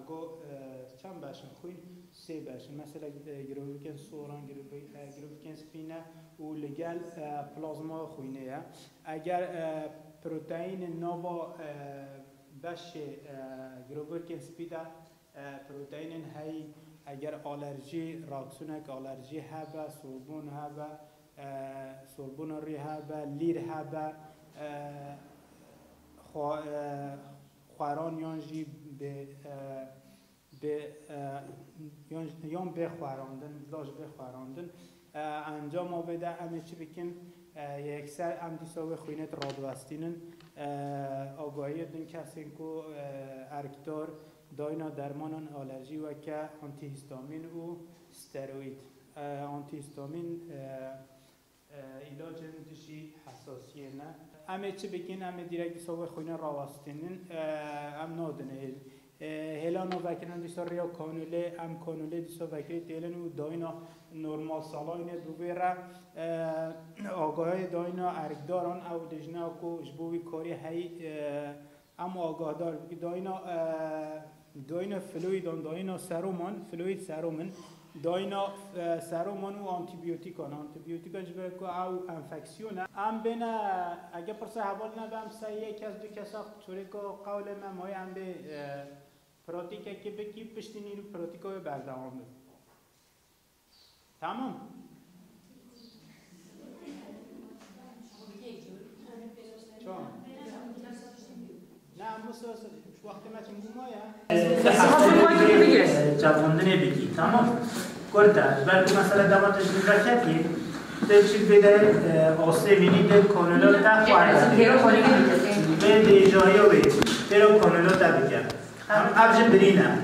اگه چند باشن خوین سه باشن مثلا گروهی سوران گروهی سپینه و لگل پلازما خوینه یا اگر پروتئین نوا باش گروهی سپیده پروتئین هایی اگر آلرژی راکسونک آلرژی هبه سوربون هبه سوربون ری هبه لیر هبه خواران یانجی یان بخوراندن لاش بخوراندن انجام آبده همه چی بکن یکسر هم دیساوی خوینت رادوستینن آگاهی دن کسی که ارکتار داینا درمان آلرژی و که آنتی هیستامین و استروئید آنتی هیستامین علاج دشی حساسیه نه همه چی بکن همه دیرک دیساوی خوینه راوستینن هم نادنه هلا نوکران دیسا ریا کانوله ام کانوله دیسا وکری تیلن و داینا نورمال سالاینه دوباره آگاهی داینا ارگداران او دجنا کو جبوی کاری هی ام آگاه دار داینا فلویدان داینا سرومان فلوید سرومن داینا سرومان و آنتیبیوتیکان جبر کو او انفکسیونه ام بنا اگه پرسه حوال نبم سه یک از دو کسا چوری کو قول ممای ام به پراتیکه که بکی پشتینی رو پراتیکا به بردوام بید تمام؟ چون؟ نه امروز وقتی ما چیم گومایه جواندنه بگی تمام؟ کرده بلکه مثلا دواتش بگرکتی چی بده آسمینی ده کانولا تا خواهد به دیجایی و بید تیرو کانولا تا بگرد ابز برینه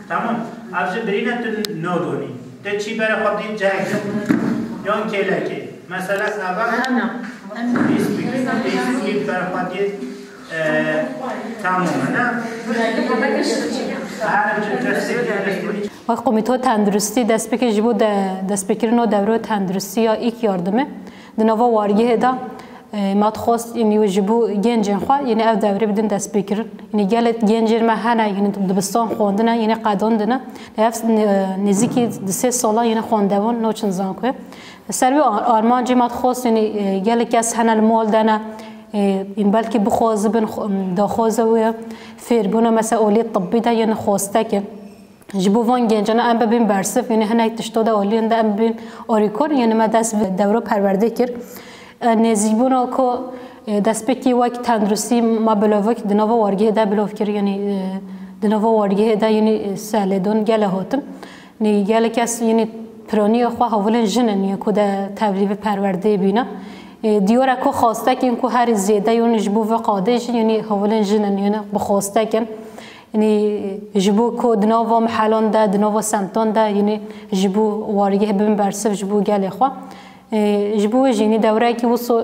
تمام ابز برینه تو نادونی تو چی برای خود دید جهک یا کلکی مثلا اول بیست برای خود دید تمامه نه وقت کمیته تندرستی دست بکر جبود دست بکرن دوره تندرستی یا ایک یاردمه دنوا واریه دا مات خواست یعنی وجبو گنجن خوا یعنی اف دوره بدن دست بکرن یعنی گلت گنجر مهانه یعنی دبستان خواندنه یعنی قداندنه نفس نزدیکی 3 ساله یعنی خواندوان نوچن زانکه سروی آرمانجی مات خواست یعنی گل کس هنل مال دنه این بلکه بخواز بن داخوزه و فیربونه مثلا اولی طبی ده یعنی خواسته که جبو وان گنجانه ام ببین برسف یعنی هنگ تشتاده اولی انده ام ببین آریکور یعنی ما دست دوره پرورده کرد نزیبونه که دست بکی وقت تندرستی ما بلوه که دنوا وارگه ده بلوه کرد یعنی دنوا وارگه ده یعنی سالیدون گله هاتم نی گله کس یعنی پرانی خواه اولین جنن یعنی که ده تبلیغ پرورده بینه دیوره که خواسته کن که هر زیاده یعنی جبو و قادش یعنی اولین جنن یعنی بخواسته کن یعنی جبو که دنوا محلان ده دنوا سمتان ده یعنی جبو وارگه ببین برسف جبو گله خواه جبو جینی دوره که وصل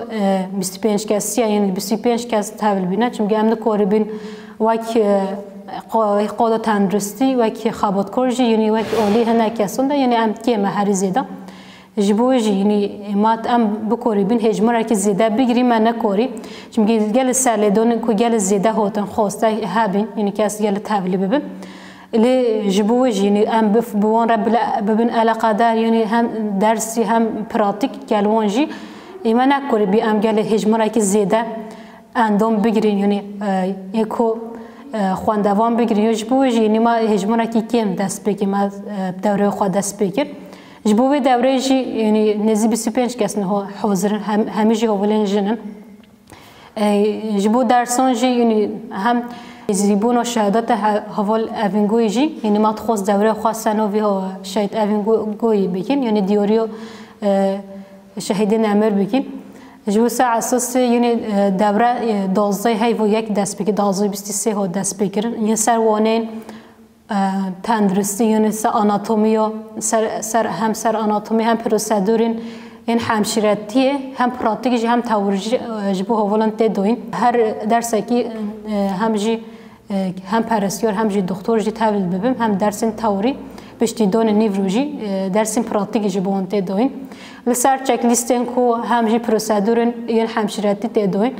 25 کسیه یعنی 25 کس تحویل بینه چون که امن کاری بین وقت قاعده تندرستی وقت خابات کارجی یعنی وقت عالی هنر کسان ده یعنی ام که مهری زیده جبو جینی مات ام بکاری بین هجمره که زیده بگیری من نکاری چون که گل سالیدون که گل زیده هاتن خواسته هبین یعنی کس گل تحویل ببین لی جبوه جینی ام بوان رب ببین علاقه دار یعنی هم درسی هم پراتیک گلوان جی ایمان نکاری بی ام گل هجمره که زیده اندام بگیرین یعنی یکو خواندوان بگیرین جبوه جینی ما هجمره که کم دست بگیم ما دوره خود دست بگیر جبوه دوره جی یعنی نزی 25 کس نه حاضرن همه جی اولین جنن جبوه درسان جی یعنی هم زیبون و شهادت حوال اوینگوی جی یعنی ما تخص دوره خواستن و ها شهید اوینگوی بکن یعنی دیوریو شهیدین امر بکن جو سه اساس یعنی دوره 12 هی و یک دست بکن 12 23 ها دست بکن یعنی سر وانین تندرستی یعنی سر آناتومی و سر آناتومی هم پروسیدورین این همشیرتیه هم پراتیک هم تئوری جبو حوالان تدوین هر درس کی هم پرستیار هم دکتر جی تحویل ببیم هم درس تئوری بشتی دون نیوروژی درس پراتیک جبو انت دوین لسر چک لیستن کو هم پروسیدورن یعنی همشیرتی تدوین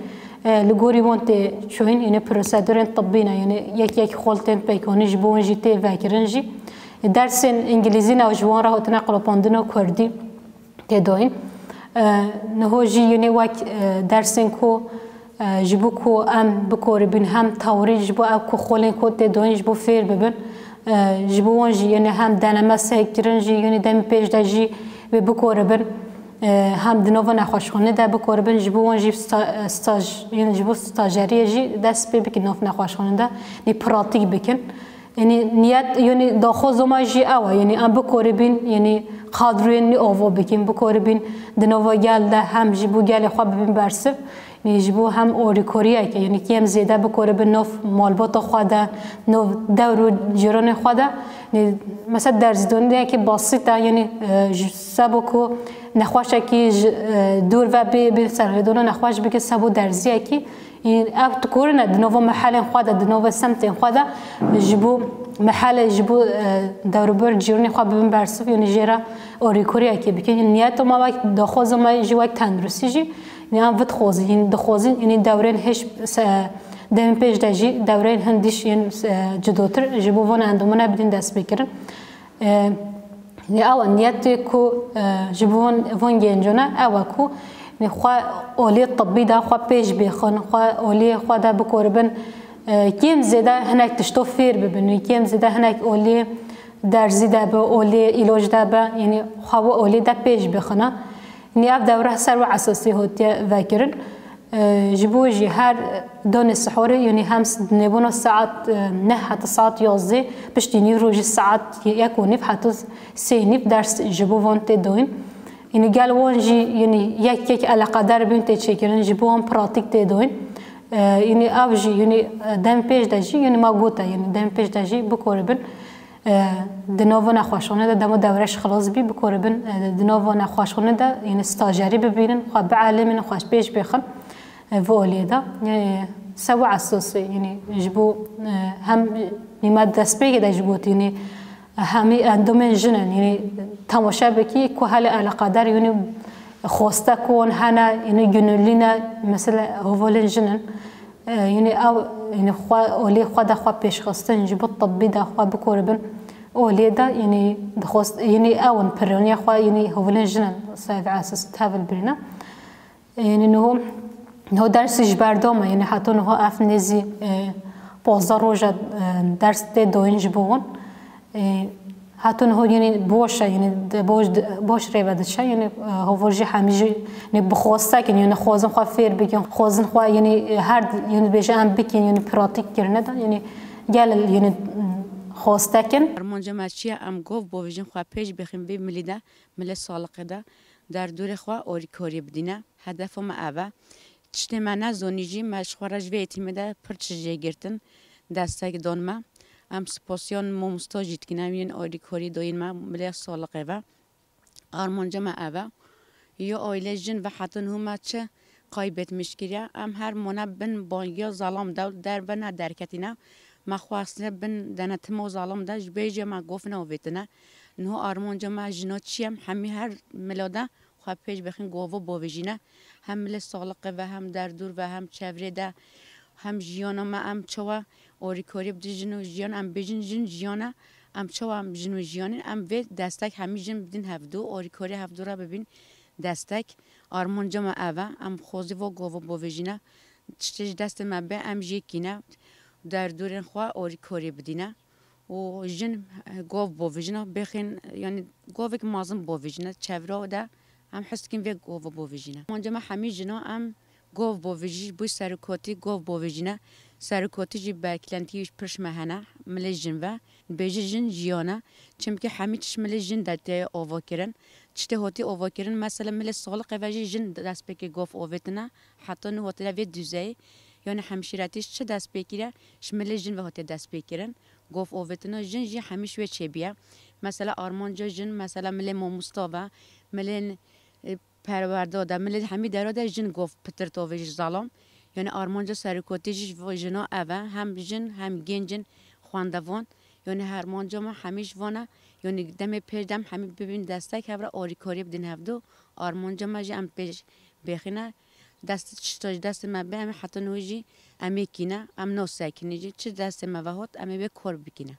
لگوری وانت شوین یعنی پروسیدور طبینا یعنی یک خالتن پیکانی جبون جیته وکرنجی درس انگلیسی نوجوان را تنقل پاندن و کردی تداین نهوجی یعنی وقت درسن کو جبو کو ام بکور بین هم تاوری جبو اب کو خالن کو تداین جبو فیر ببن جبوان جی یعنی هم دنما سهکرنجی یعنی دم پیش دجی و بکور بن هم دنوا نخوشخانه ده بکار بن جبوان جیب استاج یعنی جبو استاجری جی دست پی بکن ناف نخوشخانه ده نی پراتیک بکن یعنی نیت یعنی داخل زمان جی اوه یعنی ام بکار بین یعنی قادروی نی آوا بکن بکار بین دنوا گل ده هم جبو گل خواب بین برسف یعنی جبو هم اوری کوریه که یعنی کیم زیده بکار بین ناف مالبات خواده ناف دور جیران خواده مثلا درزدونی که بسیطه یعنی سبو کو نخواشه که دور و به سرگردان نخواش بگه سبو درزیه که این اب تکورن دنوا محل خواده دنوا سمت خواده جبو محل جبو دوربر جیرنی خواب ببین برسف یعنی جیرا اوریکوریه که بگه نیت ما وقت داخوز ما جی وقت تندرستی جی یعنی ام وقت خوزی یعنی دخوزی یعنی دورین هش دم پیش دجی دورین هندیش یعنی جدوتر جبو وان اندومنا بدین دست بکرن نه نیت کو جبون وان گنجونه او کو نه خوا اولی طبی دا خوا پیش بخون خوا اولی خوا دا بکوربن کیم زده هناك تشتو فیر ببینی کیم زده هناك اولی درزی دا به اولی ایلاج دا به یعنی خوا اولی دا پیش بخونه نی اب دوره سر و اساسی هوتی وکرن جبوجي هر دون السحور يعني همس نبونا الساعة نه حتى الساعة 11 باش تنيروج الساعة يكون حتى سينيف درس جبو وانت دوين يعني قال وانجي يعني يك على قدر بنت تشكرن جبو وان براتيك تدوين يعني افجي يعني دم بيج دجي يعني موجوده يعني دم بيج دجي بكوربن دنوو نخواشونه ده دمو دورش خلاص بي بكوربن دنوو نخواشونه ده يعني استاجري ببينن خو بعالم خوش بيج بخن فولي ده يعني سوا اساسي يعني جبو هم نماد دسبيك ده جبوت يعني همي عندهم جنن يعني تماشا بكي كهل على قدر يعني خواسته كون هنا يعني جنولينا مثلا هوولن جنن يعني او يعني خوا اولي خوا ده خوا پیش خواستن جبو طبي ده خوا بكوربن اولي ده يعني دخواست يعني اون برونيا خوا يعني هوولن جنن صايب اساس تابل برينا يعني انه هو درس جبردوما يعني حتى انه افنزي بازار روجا درس ده دوين جبون حتى انه يعني بوشه يعني باش ريبد شيء يعني هو ورجي حميجي يعني بخواستك يعني خوازن خوا فير بكين خوازن خوا يعني هر يعني بيجان بكين يعني براتيك كرنه يعني قال يعني خواستكن ارمان جمعچی ام گفت با ویژن خوا پیش بخیم بی ملیده مل سالقه ده در دور خوا اوری کاری بدینه هدف ما اوه تشتی من زونیجی مشخورج ویتی میده پرچجی گرتن دستک دانما ام سپاسیان ممستاجید که نمین اوری کاری داین ما مل سالقه و ارمان جمع اوه یا آیله جن و حتی هم چه قایبت مشکریه ام هر منه بن بانگیا ظلام دول در بنا درکتینه ما خواستن بن دنت مو ظالم داش بیجه ما گفتن اویتنه نه آرمان جمع جنات چیم همی هر ملاده خواب پیش بخین گوو باوجینه هم مل سالقه و هم در دور و هم چوره ده هم جیانا ما ام چوا اوری کاری بدی جنو جیان ام بیجن جن جیانا ام چوا ام جنو جیانین ام وی دستک همی جن بدین هفدو اوری کاری هفدو را ببین دستک آرمان جمع اوه ام خوزی و گوو باوجینه چتیج دست ما به ام جیکینه در دورن خوا اوری کاری بدینه و جن گاو باوجینه بخین یعنی گاوی که مازن باوجینه چهره ده هم حس کن وی گاو باوجینه منجا ما همی جنا هم گاو باوجی بوی سرکاتی گاو باوجینه سرکاتی جی برکلنتیش پرش مهنه مل جن و بیج جن جیانه چون که همی چش مل جن داده آوا کرن چته هاتی آوا کرن مثلا مل سالق وجی جن دست بکی گاو آویتنه حتی نه هاتی وی دوزه یعنی همشیراتیش چه دست بگیره شمال جن و هاتی دست بگیرن گفت اوتنا جن جی همیش و چه بیا مثلا آرمان جن مثلا مل ماموستاوا مل پرورداده مل همی دراده جن گفت پتر تویج ظالم یعنی آرمان جا سرکوتیش و جنا اوه هم جن هم گنجن خواندوان یعنی هرمان جا ما همیش وانه یعنی دم پیردم همی ببین دسته که برای آری کاری بدین هفدو آرمان جا ما جم پیش بخینه دست چتاج دست ما به همه حتی نوجی امی کینه ام نو ساکنی چه دست ما وهات امی به کار بکنه